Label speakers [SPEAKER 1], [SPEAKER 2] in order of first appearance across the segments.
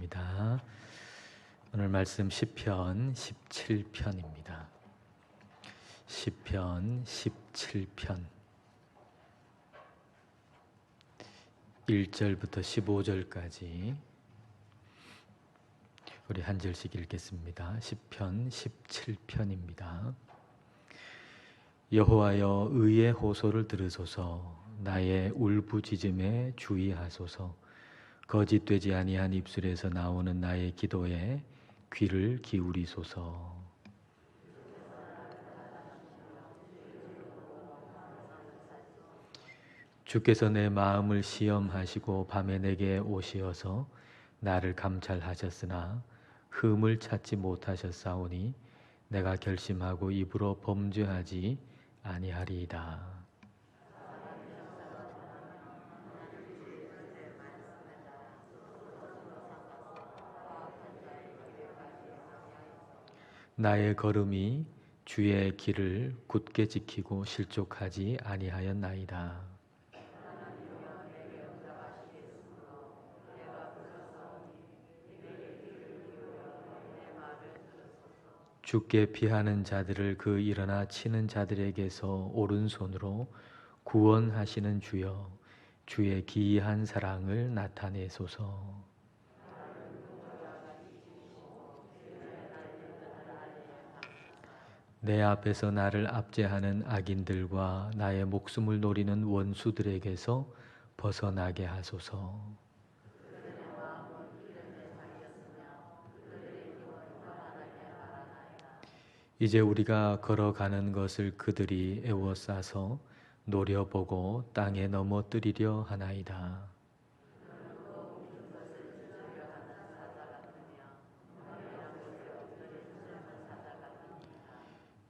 [SPEAKER 1] 하겠습니다. 오늘 말씀 시편 17편입니다. 시편 17편 1절부터 15절까지 우리 한 절씩 읽겠습니다. 시편 17편입니다. 여호와여, 의의 호소를 들으소서. 나의 울부짖음에 주의하소서. 거짓되지 아니한 입술에서 나오는 나의 기도에 귀를 기울이소서. 주께서 내 마음을 시험하시고 밤에 내게 오시어서 나를 감찰하셨으나 흠을 찾지 못하셨사오니 내가 결심하고 입으로 범죄하지 아니하리이다. 나의 걸음이 주의 길을 굳게 지키고 실족하지 아니하였나이다. 주께 피하는 자들을 그 일어나 치는 자들에게서 오른손으로 구원하시는 주여, 주의 기이한 사랑을 나타내소서. 내 앞에서 나를 압제하는 악인들과 나의 목숨을 노리는 원수들에게서 벗어나게 하소서. 이제 우리가 걸어가는 것을 그들이 애워싸서 노려보고 땅에 넘어뜨리려 하나이다.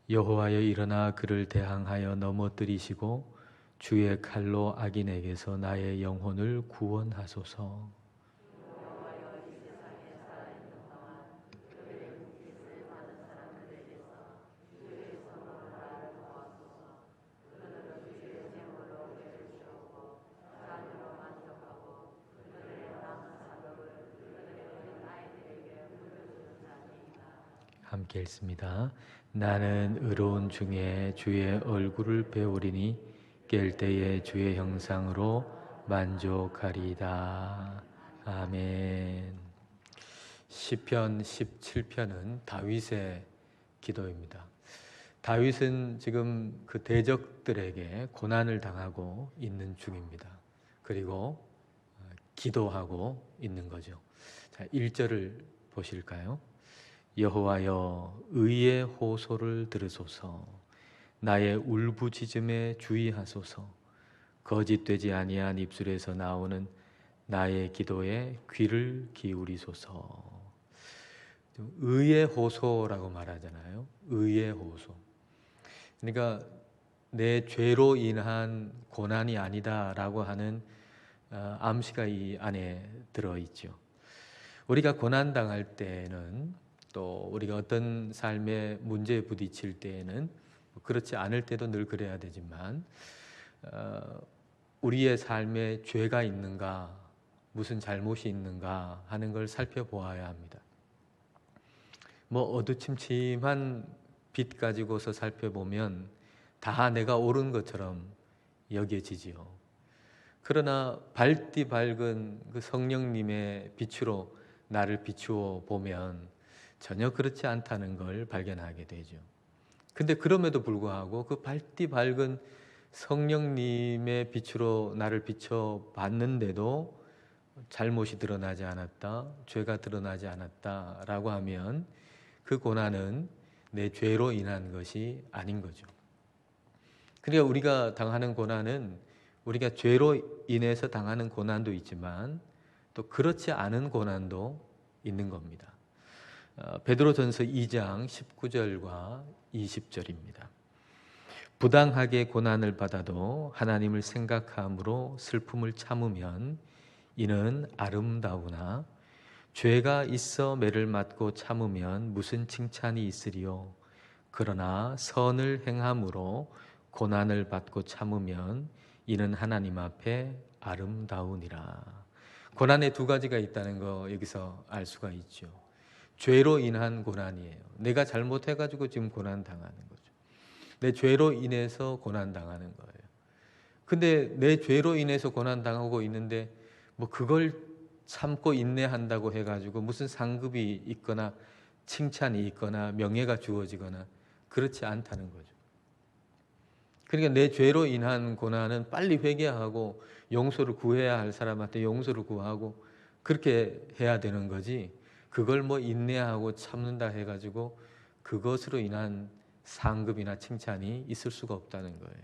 [SPEAKER 1] 여호와여, 일어나 그를 대항하여 넘어뜨리시고 주의 칼로 악인에게서 나의 영혼을 구원하소서. 함께 읽습니다. 나는 의로운 중에 주의 얼굴을 배우리니 깰 때에 주의 형상으로 만족하리이다. 아멘. 시편 17편은 다윗의 기도입니다. 다윗은 지금 그 대적들에게 고난을 당하고 있는 중입니다. 그리고 기도하고 있는 거죠. 자, 1절을 보실까요? 여호와여, 의의 호소를 들으소서. 나의 울부짖음에 주의하소서. 거짓되지 아니한 입술에서 나오는 나의 기도에 귀를 기울이소서. 의의 호소라고 말하잖아요. 의의 호소. 그러니까 내 죄로 인한 고난이 아니다라고 하는 암시가 이 안에 들어있죠. 우리가 고난당할 때는, 또 우리가 어떤 삶의 문제에 부딪힐 때에는, 그렇지 않을 때도 늘 그래야 되지만, 우리의 삶에 죄가 있는가, 무슨 잘못이 있는가 하는 걸 살펴보아야 합니다. 어두침침한 빛 가지고서 살펴보면 다 내가 옳은 것처럼 여겨지지요. 그러나 밝디 밝은 그 성령님의 빛으로 나를 비추어 보면 전혀 그렇지 않다는 걸 발견하게 되죠. 근데 그럼에도 불구하고 그 밝디 밝은 성령님의 빛으로 나를 비춰봤는데도 잘못이 드러나지 않았다, 죄가 드러나지 않았다라고 하면 그 고난은 내 죄로 인한 것이 아닌 거죠. 그러니까 우리가 당하는 고난은 우리가 죄로 인해서 당하는 고난도 있지만 또 그렇지 않은 고난도 있는 겁니다. 베드로전서 2장 19절과 20절입니다. 부당하게 고난을 받아도 하나님을 생각함으로 슬픔을 참으면 이는 아름다우나 죄가 있어 매를 맞고 참으면 무슨 칭찬이 있으리요. 그러나 선을 행함으로 고난을 받고 참으면 이는 하나님 앞에 아름다우니라. 고난의 두 가지가 있다는 거 여기서 알 수가 있죠. 죄로 인한 고난이에요. 내가 잘못해가지고 지금 고난 당하는 거죠. 내 죄로 인해서 고난 당하는 거예요. 근데 내 죄로 인해서 고난 당하고 있는데 뭐 그걸 참고 인내한다고 해가지고 무슨 상급이 있거나 칭찬이 있거나 명예가 주어지거나 그렇지 않다는 거죠. 그러니까 내 죄로 인한 고난은 빨리 회개하고 용서를 구해야 할 사람한테 용서를 구하고 그렇게 해야 되는 거지, 그걸 뭐 인내하고 참는다 해가지고 그것으로 인한 상급이나 칭찬이 있을 수가 없다는 거예요.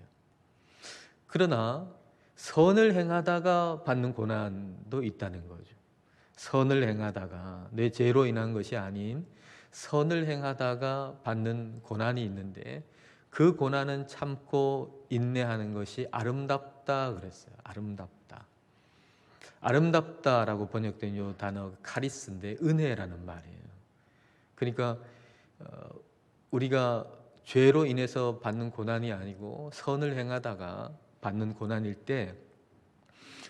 [SPEAKER 1] 그러나 선을 행하다가 받는 고난도 있다는 거죠. 선을 행하다가 내 죄로 인한 것이 아닌 선을 행하다가 받는 고난이 있는데 그 고난은 참고 인내하는 것이 아름답다 그랬어요. 아름답다. 아름답다라고 번역된 이 단어 카리스인데 은혜라는 말이에요. 그러니까 우리가 죄로 인해서 받는 고난이 아니고 선을 행하다가 받는 고난일 때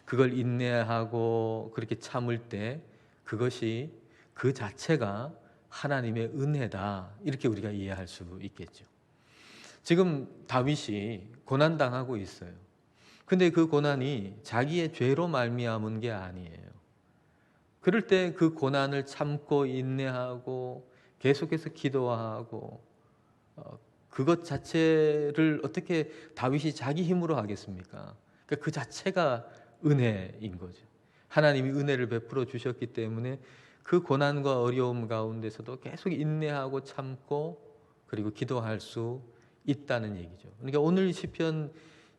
[SPEAKER 1] 그걸 인내하고 그렇게 참을 때 그것이 그 자체가 하나님의 은혜다, 이렇게 우리가 이해할 수 있겠죠. 지금 다윗이 고난당하고 있어요. 근데 그 고난이 자기의 죄로 말미암은 게 아니에요. 그럴 때 그 고난을 참고 인내하고 계속해서 기도하고 그것 자체를 어떻게 다윗이 자기 힘으로 하겠습니까? 그러니까 그 자체가 은혜인 거죠. 하나님이 은혜를 베풀어 주셨기 때문에 그 고난과 어려움 가운데서도 계속 인내하고 참고 그리고 기도할 수 있다는 얘기죠. 그러니까 오늘 시편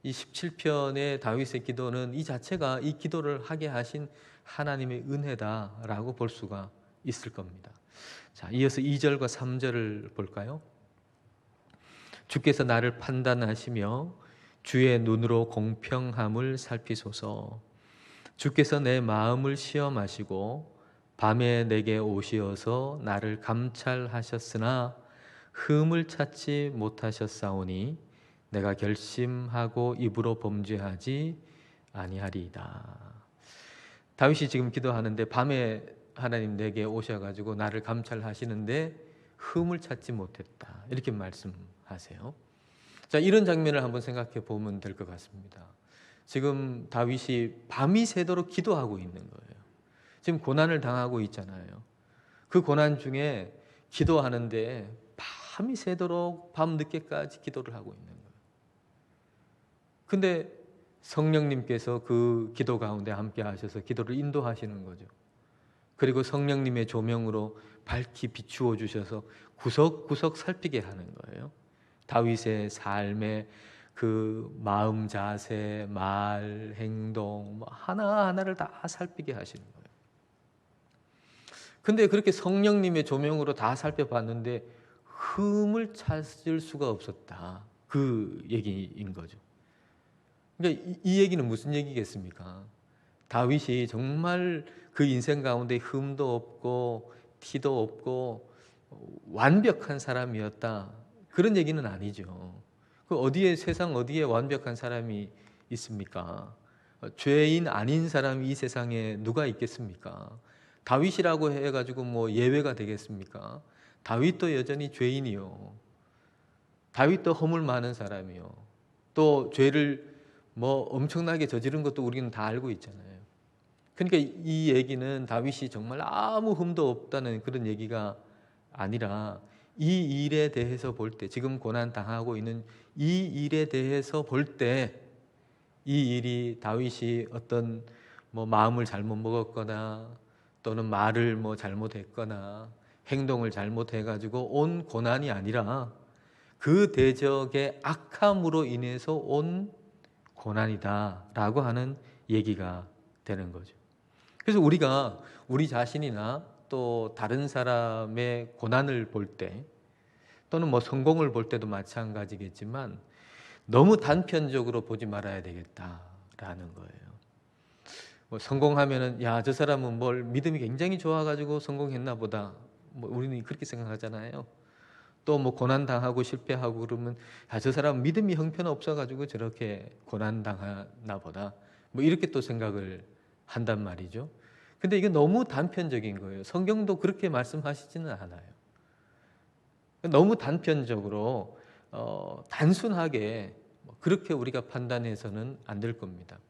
[SPEAKER 1] 이 17편의 다윗의 기도는 이 자체가 이 기도를 하게 하신 하나님의 은혜다라고 볼 수가 있을 겁니다. 자, 이어서 2절과 3절을 볼까요? 주께서 나를 판단하시며 주의 눈으로 공평함을 살피소서. 주께서 내 마음을 시험하시고 밤에 내게 오시어서 나를 감찰하셨으나 흠을 찾지 못하셨사오니 내가 결심하고 입으로 범죄하지 아니하리이다. 다윗이 지금 기도하는데 밤에 하나님 내게 오셔가지고 나를 감찰하시는데 흠을 찾지 못했다, 이렇게 말씀하세요. 자, 이런 장면을 한번 생각해 보면 될 것 같습니다. 지금 다윗이 밤이 새도록 기도하고 있는 거예요. 지금 고난을 당하고 있잖아요. 그 고난 중에 기도하는데 밤이 새도록 밤 늦게까지 기도를 하고 있는 거예요. 근데 성령님께서 그 기도 가운데 함께 하셔서 기도를 인도하시는 거죠. 그리고 성령님의 조명으로 밝히 비추어 주셔서 구석구석 살피게 하는 거예요. 다윗의 삶의 그 마음 자세, 말, 행동 하나하나를 다 살피게 하시는 거예요. 근데 그렇게 성령님의 조명으로 다 살펴봤는데 흠을 찾을 수가 없었다, 그 얘기인 거죠. 그러니까 이 얘기는 무슨 얘기겠습니까? 다윗이 정말 그 인생 가운데 흠도 없고 티도 없고 완벽한 사람이었다, 그런 얘기는 아니죠. 그 어디에, 세상 어디에 완벽한 사람이 있습니까? 죄인 아닌 사람이 이 세상에 누가 있겠습니까? 다윗이라고 해가지고 뭐 예외가 되겠습니까? 다윗도 여전히 죄인이요. 다윗도 허물 많은 사람이요. 또 죄를 뭐 엄청나게 저지른 것도 우리는 다 알고 있잖아요. 그러니까 이 얘기는 다윗이 정말 아무 흠도 없다는 그런 얘기가 아니라 이 일에 대해서 볼 때, 지금 고난 당하고 있는 이 일에 대해서 볼 때 이 일이 다윗이 어떤 뭐 마음을 잘못 먹었거나 또는 말을 뭐 잘못했거나 행동을 잘못해가지고 온 고난이 아니라 그 대적의 악함으로 인해서 온 고난이다라고 하는 얘기가 되는 거죠. 그래서 우리가 우리 자신이나 또 다른 사람의 고난을 볼 때 또는 뭐 성공을 볼 때도 마찬가지겠지만 너무 단편적으로 보지 말아야 되겠다라는 거예요. 뭐 성공하면은 야, 저 사람은 뭘 믿음이 굉장히 좋아가지고 성공했나 보다, 뭐 우리는 그렇게 생각하잖아요. 또 뭐 고난 당하고 실패하고 그러면 야, 저 사람 믿음이 형편없어가지고 저렇게 고난 당하나 보다, 뭐 이렇게 또 생각을 한단 말이죠. 근데 이게 너무 단편적인 거예요. 성경도 그렇게 말씀하시지는 않아요. 너무 단편적으로 단순하게 그렇게 우리가 판단해서는 안 될 겁니다.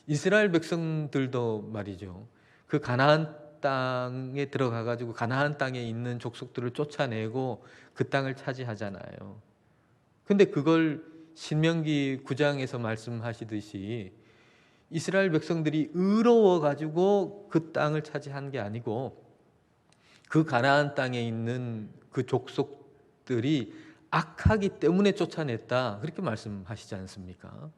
[SPEAKER 1] 이스라엘 백성들도 말이죠. 그 가나안 땅에 들어가 가지고 가나안 땅에 있는 족속들을 쫓아내고 그 땅을 차지하잖아요. 근데 그걸 신명기 9장에서 말씀하시듯이 이스라엘 백성들이 의로워 가지고 그 땅을 차지한 게 아니고 그 가나안 땅에 있는 그 족속들이 악하기 때문에 쫓아냈다. 그렇게 말씀하시지 않습니까?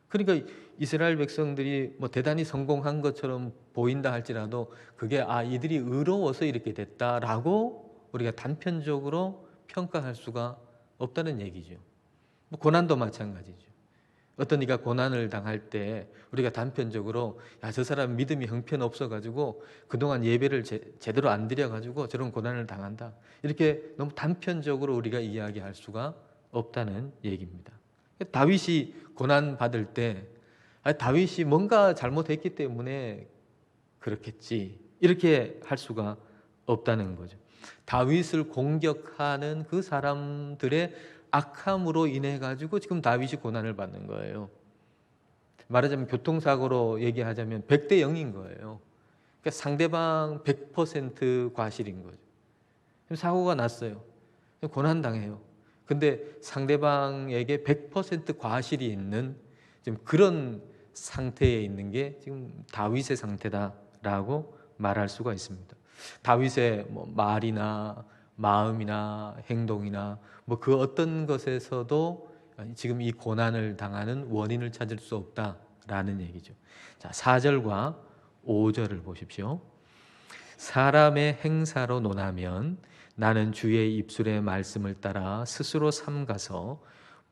[SPEAKER 1] 그러니까 이스라엘 백성들이 뭐 대단히 성공한 것처럼 보인다 할지라도 그게 이들이 의로워서 이렇게 됐다라고 우리가 단편적으로 평가할 수가 없다는 얘기죠. 뭐 고난도 마찬가지죠. 어떤 이가 고난을 당할 때 우리가 단편적으로 저 사람 믿음이 형편없어 가지고 그동안 예배를 제대로 안 드려 가지고 저런 고난을 당한다. 이렇게 너무 단편적으로 우리가 이야기할 수가 없다는 얘기입니다. 다윗이 고난 받을 때 다윗이 뭔가 잘못했기 때문에 그렇겠지. 이렇게 할 수가 없다는 거죠. 다윗을 공격하는 그 사람들의 악함으로 인해 가지고 지금 다윗이 고난을 받는 거예요. 말하자면 교통사고로 얘기하자면 100대 0인 거예요. 그러니까 상대방 100% 과실인 거죠. 사고가 났어요. 고난당해요. 근데 상대방에게 100% 과실이 있는 지금 그런 상태에 있는 게 지금 다윗의 상태다라고 말할 수가 있습니다. 다윗의 말이나 마음이나 행동이나 그 어떤 것에서도 지금 이 고난을 당하는 원인을 찾을 수 없다라는 얘기죠. 자, 4절과 5절을 보십시오. 사람의 행사로 논하면 나는 주의 입술의 말씀을 따라 스스로 삼가서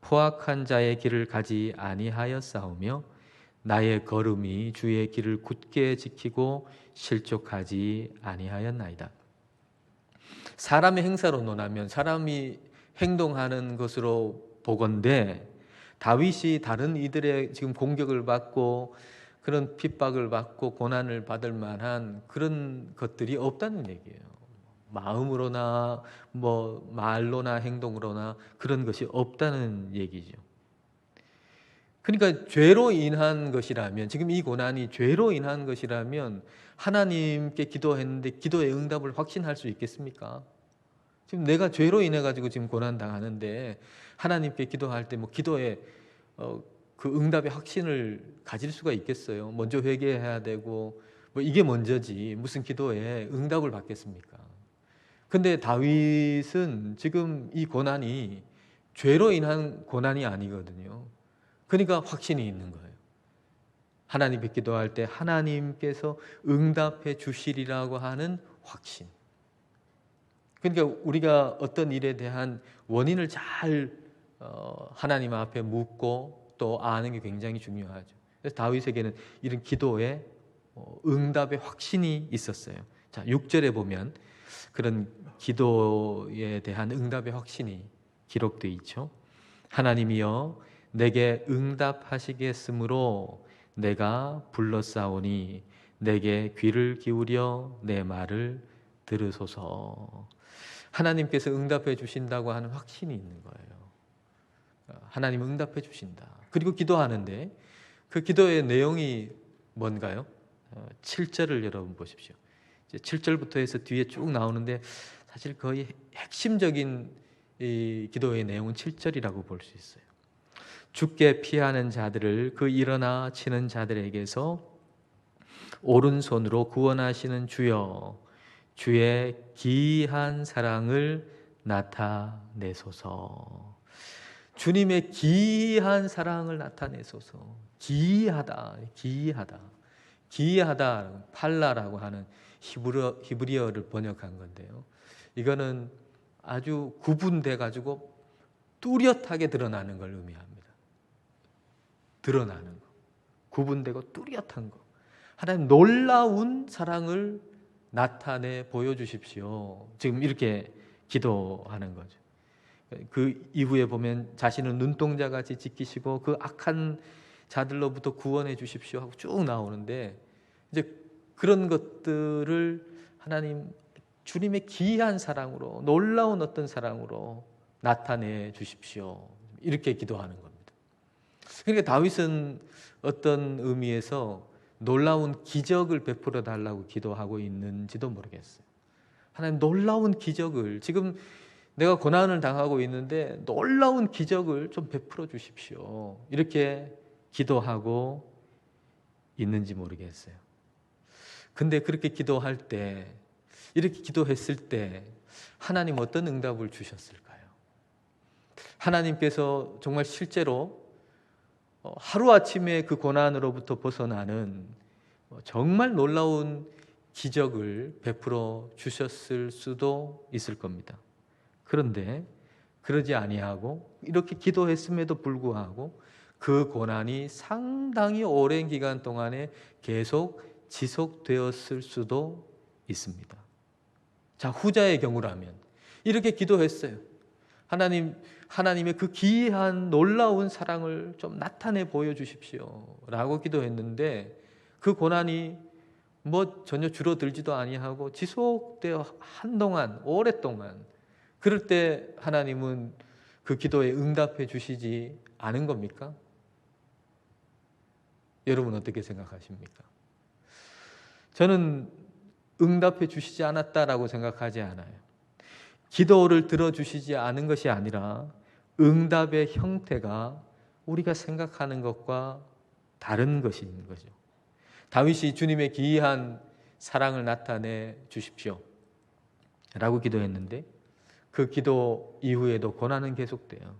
[SPEAKER 1] 포악한 자의 길을 가지 아니하였사오며 나의 걸음이 주의 길을 굳게 지키고 실족하지 아니하였나이다. 사람의 행사로 논하면 사람이 행동하는 것으로 보건대 다윗이 다른 이들의 지금 공격을 받고 그런 핍박을 받고 고난을 받을 만한 그런 것들이 없다는 얘기예요. 마음으로나 말로나 행동으로나 그런 것이 없다는 얘기죠. 그러니까 죄로 인한 것이라면 지금 이 고난이 죄로 인한 것이라면 하나님께 기도했는데 기도의 응답을 확신할 수 있겠습니까? 지금 내가 죄로 인해 가지고 지금 고난 당하는데 하나님께 기도할 때 기도에 그 응답의 확신을 가질 수가 있겠어요? 먼저 회개해야 되고 이게 먼저지 무슨 기도에 응답을 받겠습니까? 근데 다윗은 지금 이 고난이 죄로 인한 고난이 아니거든요. 그러니까 확신이 있는 거예요. 하나님께 기도할 때 하나님께서 응답해 주시리라고 하는 확신. 그러니까 우리가 어떤 일에 대한 원인을 잘 하나님 앞에 묻고 또 아는 게 굉장히 중요하죠. 그래서 다윗에게는 이런 기도에 응답의 확신이 있었어요. 자, 6절에 보면 그런 기도에 대한 응답의 확신이 기록되어 있죠. 하나님이여 내게 응답하시겠으므로 내가 불렀사오니 내게 귀를 기울여 내 말을 들으소서. 하나님께서 응답해 주신다고 하는 확신이 있는 거예요. 하나님 응답해 주신다. 그리고 기도하는데 그 기도의 내용이 뭔가요? 7절을 여러분 보십시오. 7절부터 해서 뒤에 쭉 나오는데 사실 거의 핵심적인 이 기도의 내용은 7절이라고 볼 수 있어요. 죽게 피하는 자들을 그 일어나 치는 자들에게서 오른손으로 구원하시는 주여 주의 기이한 사랑을 나타내소서. 주님의 기이한 사랑을 나타내소서. 기이하다, 기이하다. 기이하다, 팔라라고 하는 히브리어를 번역한 건데요. 이거는 아주 구분돼 가지고 뚜렷하게 드러나는 걸 의미합니다. 드러나는 거. 구분되고 뚜렷한 거. 하나님 놀라운 사랑을 나타내 보여주십시오. 지금 이렇게 기도하는 거죠. 그 이후에 보면 자신은 눈동자같이 지키시고 그 악한 자들로부터 구원해 주십시오 하고 쭉 나오는데 이제 그런 것들을 하나님 주님의 기이한 사랑으로, 놀라운 어떤 사랑으로 나타내 주십시오. 이렇게 기도하는 겁니다. 그러니까 다윗은 어떤 의미에서 놀라운 기적을 베풀어 달라고 기도하고 있는지도 모르겠어요. 하나님, 놀라운 기적을, 지금 내가 고난을 당하고 있는데 놀라운 기적을 좀 베풀어 주십시오. 이렇게 기도하고 있는지 모르겠어요. 근데 그렇게 기도할 때, 이렇게 기도했을 때 하나님 어떤 응답을 주셨을까요? 하나님께서 정말 실제로 하루아침에 그 고난으로부터 벗어나는 정말 놀라운 기적을 베풀어 주셨을 수도 있을 겁니다. 그런데 그러지 아니하고 이렇게 기도했음에도 불구하고 그 고난이 상당히 오랜 기간 동안에 계속 지속되었을 수도 있습니다. 자, 후자의 경우라면 이렇게 기도했어요. 하나님의 그 기이한 놀라운 사랑을 좀 나타내 보여주십시오 라고 기도했는데 그 고난이 전혀 줄어들지도 아니하고 지속되어 한동안, 오랫동안, 그럴 때 하나님은 그 기도에 응답해 주시지 않은 겁니까? 여러분 어떻게 생각하십니까? 저는 응답해 주시지 않았다라고 생각하지 않아요. 기도를 들어주시지 않은 것이 아니라 응답의 형태가 우리가 생각하는 것과 다른 것인 거죠. 다윗이 주님의 기이한 사랑을 나타내 주십시오 라고 기도했는데 그 기도 이후에도 고난은 계속돼요.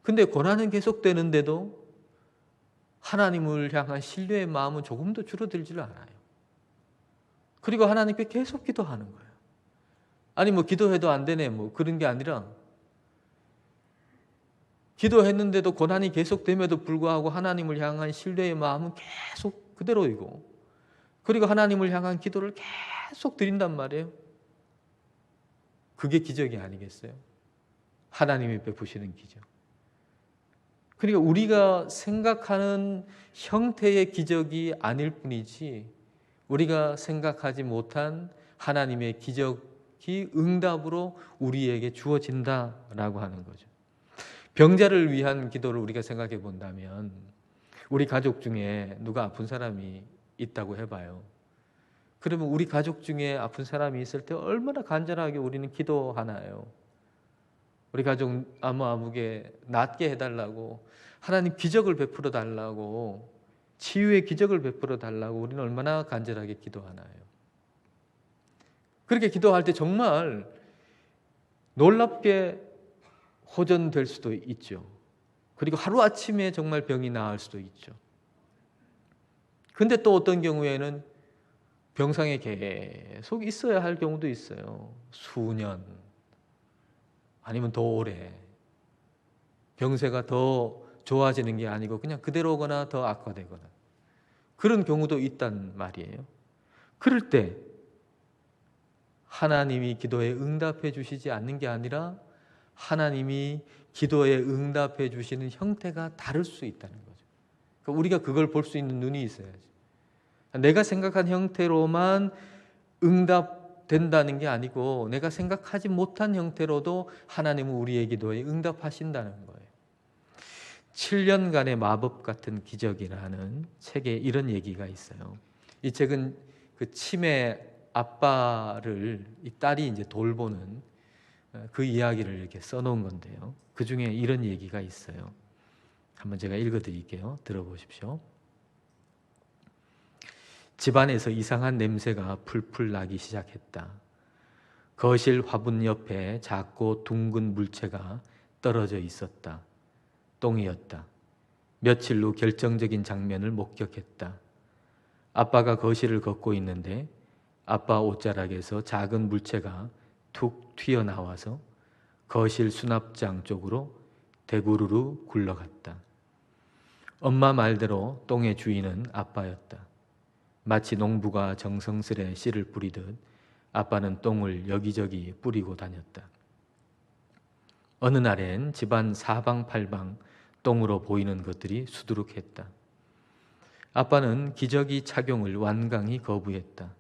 [SPEAKER 1] 근데 고난은 계속되는데도 하나님을 향한 신뢰의 마음은 조금도 줄어들지를 않아요. 그리고 하나님께 계속 기도하는 거예요. 아니 기도해도 안 되네 그런 게 아니라 기도했는데도 고난이 계속됨에도 불구하고 하나님을 향한 신뢰의 마음은 계속 그대로이고, 그리고 하나님을 향한 기도를 계속 드린단 말이에요. 그게 기적이 아니겠어요? 하나님이 베푸시는 기적. 그러니까 우리가 생각하는 형태의 기적이 아닐 뿐이지 우리가 생각하지 못한 하나님의 기적이 응답으로 우리에게 주어진다라고 하는 거죠. 병자를 위한 기도를 우리가 생각해 본다면 우리 가족 중에 누가 아픈 사람이 있다고 해봐요. 그러면 우리 가족 중에 아픈 사람이 있을 때 얼마나 간절하게 우리는 기도하나요? 우리 가족 아무게 낫게 해달라고, 하나님 기적을 베풀어 달라고, 치유의 기적을 베풀어 달라고 우리는 얼마나 간절하게 기도하나요? 그렇게 기도할 때 정말 놀랍게 호전될 수도 있죠. 그리고 하루아침에 정말 병이 나을 수도 있죠. 근데 또 어떤 경우에는 병상에 계속 있어야 할 경우도 있어요. 수년, 아니면 더 오래. 병세가 더 좋아지는 게 아니고 그냥 그대로거나 더 악화되거나 그런 경우도 있단 말이에요. 그럴 때 하나님이 기도에 응답해 주시지 않는 게 아니라 하나님이 기도에 응답해 주시는 형태가 다를 수 있다는 거죠. 그러니까 우리가 그걸 볼 수 있는 눈이 있어야지. 내가 생각한 형태로만 응답된다는 게 아니고 내가 생각하지 못한 형태로도 하나님은 우리의 기도에 응답하신다는 거예요. 7년간의 마법 같은 기적이라는 책에 이런 얘기가 있어요. 이 책은 그 치매 아빠를 이 딸이 이제 돌보는 그 이야기를 이렇게 써놓은 건데요. 그 중에 이런 얘기가 있어요. 한번 제가 읽어드릴게요. 들어보십시오. 집안에서 이상한 냄새가 풀풀 나기 시작했다. 거실 화분 옆에 작고 둥근 물체가 떨어져 있었다. 똥이었다. 며칠 후 결정적인 장면을 목격했다. 아빠가 거실을 걷고 있는데 아빠 옷자락에서 작은 물체가 툭 튀어나와서 거실 수납장 쪽으로 대구르르 굴러갔다. 엄마 말대로 똥의 주인은 아빠였다. 마치 농부가 정성스레 씨를 뿌리듯 아빠는 똥을 여기저기 뿌리고 다녔다. 어느 날엔 집안 사방팔방 똥으로 보이는 것들이 수두룩했다. 아빠는 기저귀 착용을 완강히 거부했다.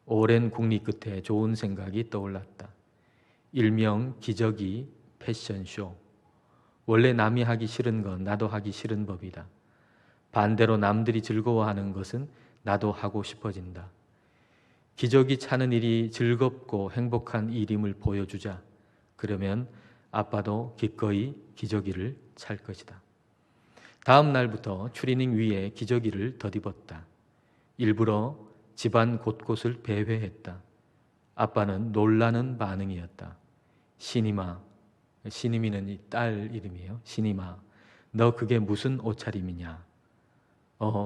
[SPEAKER 1] 오랜 궁리 끝에 좋은 생각이 떠올랐다. 일명 기저귀 패션쇼. 원래 남이 하기 싫은 건 나도 하기 싫은 법이다. 반대로 남들이 즐거워하는 것은 나도 하고 싶어진다. 기저귀 차는 일이 즐겁고 행복한 일임을 보여주자. 그러면 아빠도 기꺼이 기저귀를 찰 것이다. 다음 날부터 추리닝 위에 기저귀를 덧입었다. 일부러 집안 곳곳을 배회했다. 아빠는 놀라는 반응이었다. 신임아, 신임이는 이 딸 이름이에요. 신임아, 너 그게 무슨 옷차림이냐?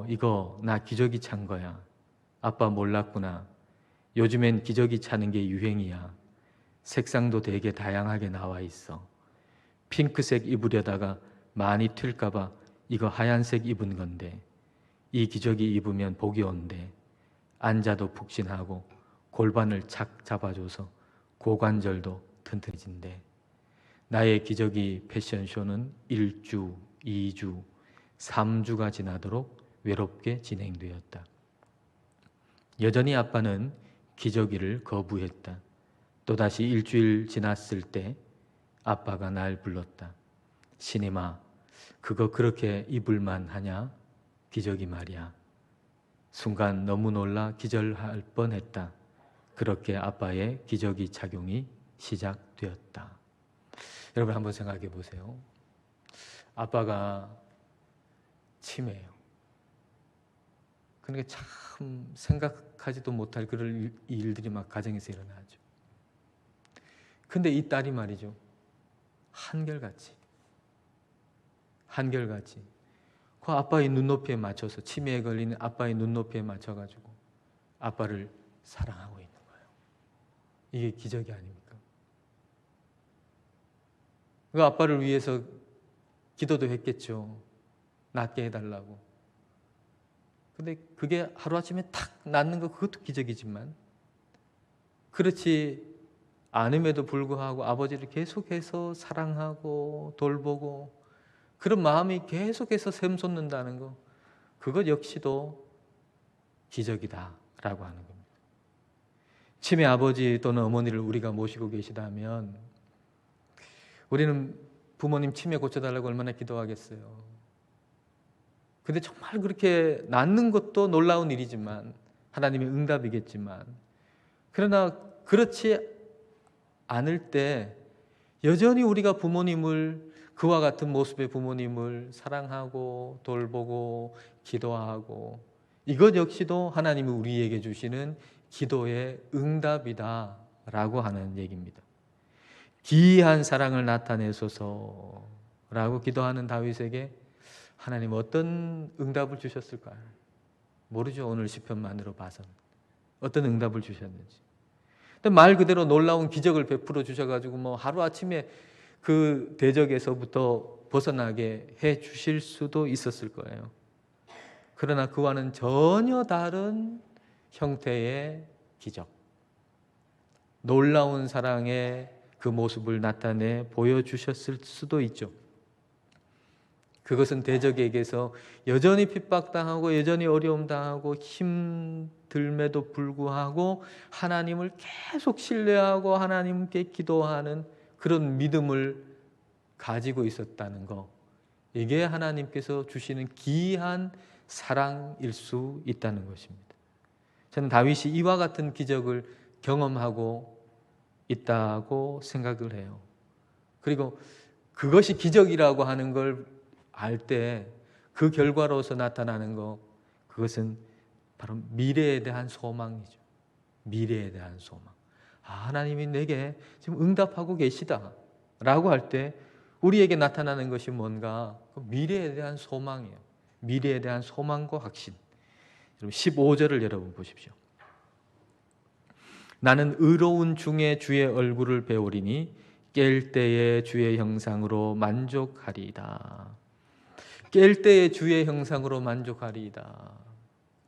[SPEAKER 1] 이거 나 기저귀 찬 거야. 아빠 몰랐구나. 요즘엔 기저귀 차는 게 유행이야. 색상도 되게 다양하게 나와 있어. 핑크색 입으려다가 많이 튈까봐 이거 하얀색 입은 건데, 이 기저귀 입으면 복이 온대. 앉아도 푹신하고 골반을 착 잡아줘서 고관절도 튼튼해진대. 나의 기저귀 패션쇼는 1주, 2주, 3주가 지나도록 외롭게 진행되었다. 여전히 아빠는 기저귀를 거부했다. 또다시 일주일 지났을 때 아빠가 날 불렀다. 신임아, 그거 그렇게 입을만 하냐? 기저귀 말이야. 순간 너무 놀라 기절할 뻔했다. 그렇게 아빠의 기저귀 착용이 시작되었다. 여러분 한번 생각해 보세요. 아빠가 치매예요. 그러니까 참 생각하지도 못할 그런 일들이 막 가정에서 일어나죠. 근데 이 딸이 말이죠. 한결같이 그 아빠의 눈높이에 맞춰서 치매에 걸리는 아빠의 눈높이에 맞춰가지고 아빠를 사랑하고 있는 거예요. 이게 기적이 아닙니까? 그 아빠를 위해서 기도도 했겠죠. 낫게 해달라고. 근데 그게 하루아침에 탁 낫는 거 그것도 기적이지만 그렇지 않음에도 불구하고 아버지를 계속해서 사랑하고 돌보고 그런 마음이 계속해서 샘솟는다는 거 그것 역시도 기적이다라고 하는 겁니다. 치매 아버지 또는 어머니를 우리가 모시고 계시다면 우리는 부모님 치매 고쳐달라고 얼마나 기도하겠어요. 근데 정말 그렇게 낫는 것도 놀라운 일이지만 하나님의 응답이겠지만 그러나 그렇지 않을 때 여전히 우리가 부모님을 그와 같은 모습의 부모님을 사랑하고 돌보고 기도하고 이것 역시도 하나님이 우리에게 주시는 기도의 응답이다라고 하는 얘기입니다. 기이한 사랑을 나타내소서라고 기도하는 다윗에게 하나님 어떤 응답을 주셨을까요? 모르죠. 오늘 시편만으로 봐서는 어떤 응답을 주셨는지. 근데 말 그대로 놀라운 기적을 베풀어 주셔가지고 뭐 하루 아침에 그 대적에서부터 벗어나게 해 주실 수도 있었을 거예요. 그러나 그와는 전혀 다른 형태의 기적, 놀라운 사랑의 그 모습을 나타내 보여주셨을 수도 있죠. 그것은 대적에게서 여전히 핍박당하고 여전히 어려움당하고 힘들매도 불구하고 하나님을 계속 신뢰하고 하나님께 기도하는 그런 믿음을 가지고 있었다는 것, 이게 하나님께서 주시는 기이한 사랑일 수 있다는 것입니다. 저는 다윗이 이와 같은 기적을 경험하고 있다고 생각을 해요. 그리고 그것이 기적이라고 하는 걸 알 때 그 결과로서 나타나는 것, 그것은 바로 미래에 대한 소망이죠. 미래에 대한 소망. 하나님이 내게 지금 응답하고 계시다 라고 할 때 우리에게 나타나는 것이 뭔가? 미래에 대한 소망이에요. 미래에 대한 소망과 확신. 15절을 여러분 보십시오. 나는 의로운 중에 주의 얼굴을 배우리니 깰 때에 주의 형상으로 만족하리이다. 깰 때에 주의 형상으로 만족하리이다.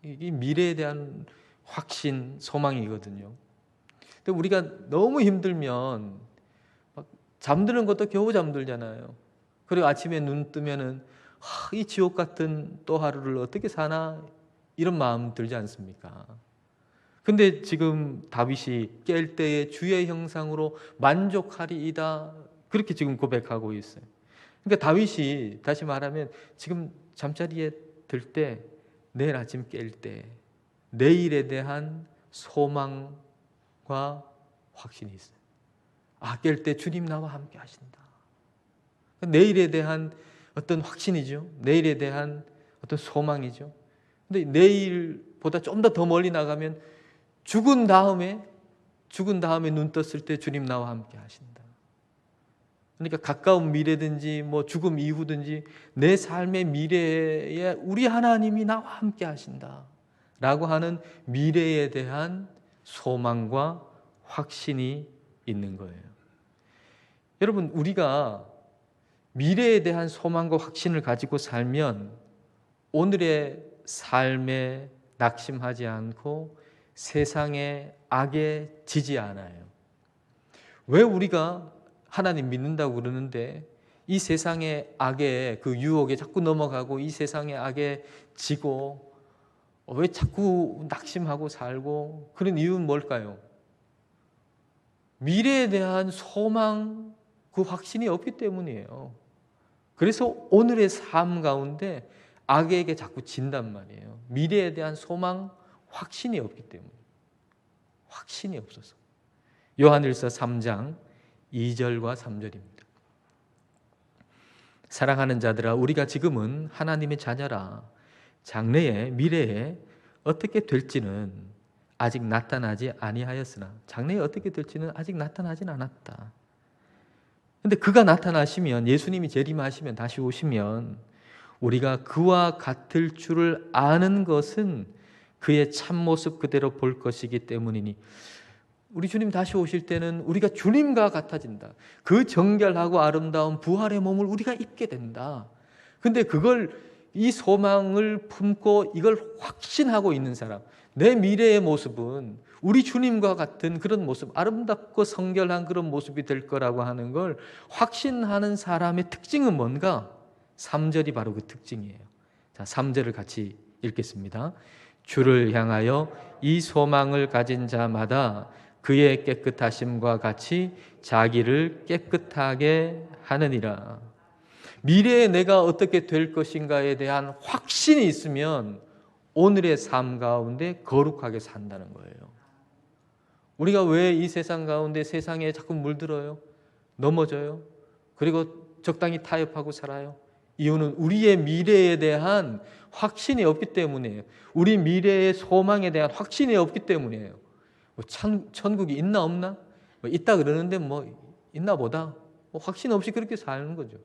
[SPEAKER 1] 이게 미래에 대한 확신, 소망이거든요. 근데 우리가 너무 힘들면 막 잠드는 것도 겨우 잠들잖아요. 그리고 아침에 눈 뜨면은 이 지옥 같은 또 하루를 어떻게 사나 이런 마음 들지 않습니까? 근데 지금 다윗이 깰 때의 주의 형상으로 만족하리이다 그렇게 지금 고백하고 있어요. 그러니까 다윗이 다시 말하면 지금 잠자리에 들 때, 내일 아침 깰 때 내일에 대한 소망과 확신이 있어요. 깰 때 주님 나와 함께 하신다. 내일에 대한 어떤 확신이죠. 내일에 대한 어떤 소망이죠. 근데 내일보다 좀 더 멀리 나가면 죽은 다음에 눈 떴을 때 주님 나와 함께 하신다. 그러니까 가까운 미래든지 뭐 죽음 이후든지 내 삶의 미래에 우리 하나님이 나와 함께 하신다 라고 하는 미래에 대한 소망과 확신이 있는 거예요. 여러분, 우리가 미래에 대한 소망과 확신을 가지고 살면 오늘의 삶에 낙심하지 않고 세상의 악에 지지 않아요. 왜 우리가 하나님 믿는다고 그러는데 이 세상의 악에, 그 유혹에 자꾸 넘어가고 이 세상의 악에 지고 왜 자꾸 낙심하고 살고, 그런 이유는 뭘까요? 미래에 대한 소망, 그 확신이 없기 때문이에요. 그래서 오늘의 삶 가운데 악에게 자꾸 진단 말이에요. 미래에 대한 소망, 확신이 없기 때문에. 확신이 없어서. 요한일서 3장 2절과 3절입니다. 사랑하는 자들아, 우리가 지금은 하나님의 자녀라. 장래에, 미래에 어떻게 될지는 아직 나타나지 아니하였으나, 장래에 어떻게 될지는 아직 나타나진 않았다. 근데 그가 나타나시면, 예수님이 재림하시면, 다시 오시면 우리가 그와 같을 줄을 아는 것은 그의 참모습 그대로 볼 것이기 때문이니, 우리 주님 다시 오실 때는 우리가 주님과 같아진다. 그 정결하고 아름다운 부활의 몸을 우리가 입게 된다. 근데 이 소망을 품고 이걸 확신하고 있는 사람, 내 미래의 모습은 우리 주님과 같은 그런 모습, 아름답고 성결한 그런 모습이 될 거라고 하는 걸 확신하는 사람의 특징은 뭔가? 3절이 바로 그 특징이에요. 자, 3절을 같이 읽겠습니다. 주를 향하여 이 소망을 가진 자마다 그의 깨끗하심과 같이 자기를 깨끗하게 하느니라. 미래에 내가 어떻게 될 것인가에 대한 확신이 있으면 오늘의 삶 가운데 거룩하게 산다는 거예요. 우리가 왜 이 세상 가운데 세상에 자꾸 물들어요? 넘어져요? 그리고 적당히 타협하고 살아요? 이유는 우리의 미래에 대한 확신이 없기 때문이에요. 우리 미래의 소망에 대한 확신이 없기 때문이에요. 천국이 있나 없나? 있다 그러는데 있나 보다. 확신 없이 그렇게 사는 거죠.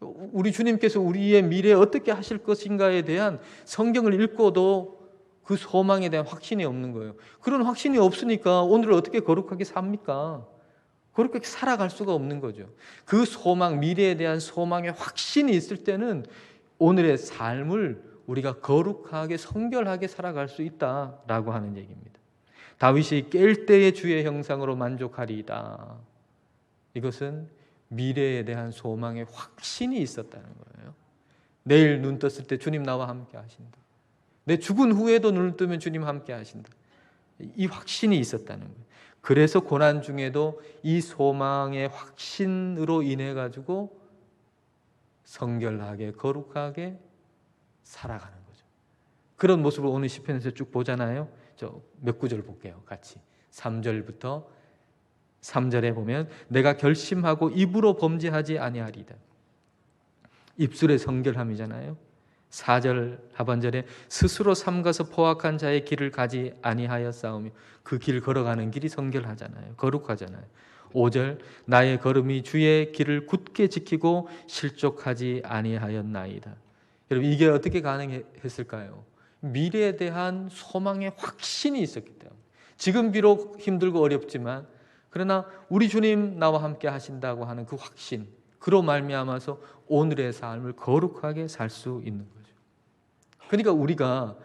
[SPEAKER 1] 우리 주님께서 우리의 미래에 어떻게 하실 것인가에 대한 성경을 읽고도 그 소망에 대한 확신이 없는 거예요. 그런 확신이 없으니까 오늘을 어떻게 거룩하게 삽니까? 그렇게 살아갈 수가 없는 거죠. 그 소망, 미래에 대한 소망의 확신이 있을 때는 오늘의 삶을 우리가 거룩하게 성결하게 살아갈 수 있다라고 하는 얘기입니다. 다윗이 깰 때의 주의 형상으로 만족하리이다. 이것은 미래에 대한 소망의 확신이 있었다는 거예요. 내일 눈 떴을 때 주님 나와 함께 하신다. 내 죽은 후에도 눈을 뜨면 주님 함께 하신다. 이 확신이 있었다는 거예요. 그래서 고난 중에도 이 소망의 확신으로 인해 가지고 성결하게 거룩하게 살아가는 거죠. 그런 모습을 오늘 시편에서 쭉 보잖아요. 몇 구절 볼게요. 같이 3절부터 3절에 보면 내가 결심하고 입으로 범죄하지 아니하리다. 입술의 성결함이잖아요. 4절 하반절에 스스로 삼가서 포악한 자의 길을 가지 아니하여 싸우며, 그 길 걸어가는 길이 성결하잖아요. 거룩하잖아요. 5절 나의 걸음이 주의 길을 굳게 지키고 실족하지 아니하였나이다. 여러분, 이게 어떻게 가능했을까요? 미래에 대한 소망의 확신이 있었기 때문에. 지금 비록 힘들고 어렵지만 그러나 우리 주님 나와 함께 하신다고 하는 그 확신, 그로 말미암아서 오늘의 삶을 거룩하게 살 수 있는 거죠. 그러니까 우리가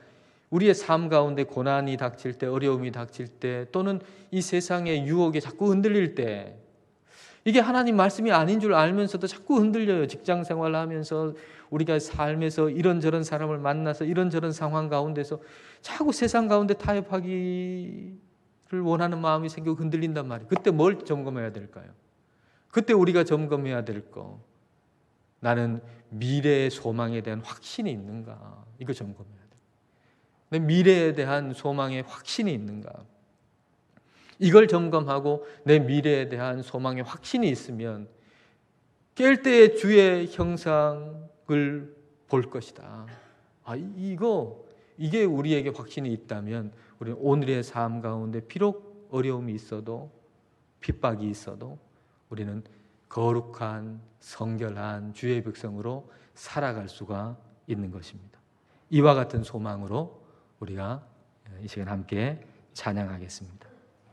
[SPEAKER 1] 우리의 삶 가운데 고난이 닥칠 때, 어려움이 닥칠 때, 또는 이 세상의 유혹에 자꾸 흔들릴 때, 이게 하나님 말씀이 아닌 줄 알면서도 자꾸 흔들려요. 직장 생활하면서 우리가 삶에서 이런저런 사람을 만나서 이런저런 상황 가운데서 자꾸 세상 가운데 타협하기를 원하는 마음이 생기고 흔들린단 말이에요. 그때 뭘 점검해야 될까요? 그때 우리가 점검해야 될 거, 나는 미래의 소망에 대한 확신이 있는가? 이거 점검해야 돼요. 내 미래에 대한 소망의 확신이 있는가? 이걸 점검하고 내 미래에 대한 소망의 확신이 있으면 깰 때의 주의 형상을 볼 것이다. 이게 우리에게 확신이 있다면 우리는 오늘의 삶 가운데 비록 어려움이 있어도 핍박이 있어도 우리는 거룩한 성결한 주의 백성으로 살아갈 수가 있는 것입니다. 이와 같은 소망으로 우리가 이 시간 함께 찬양하겠습니다.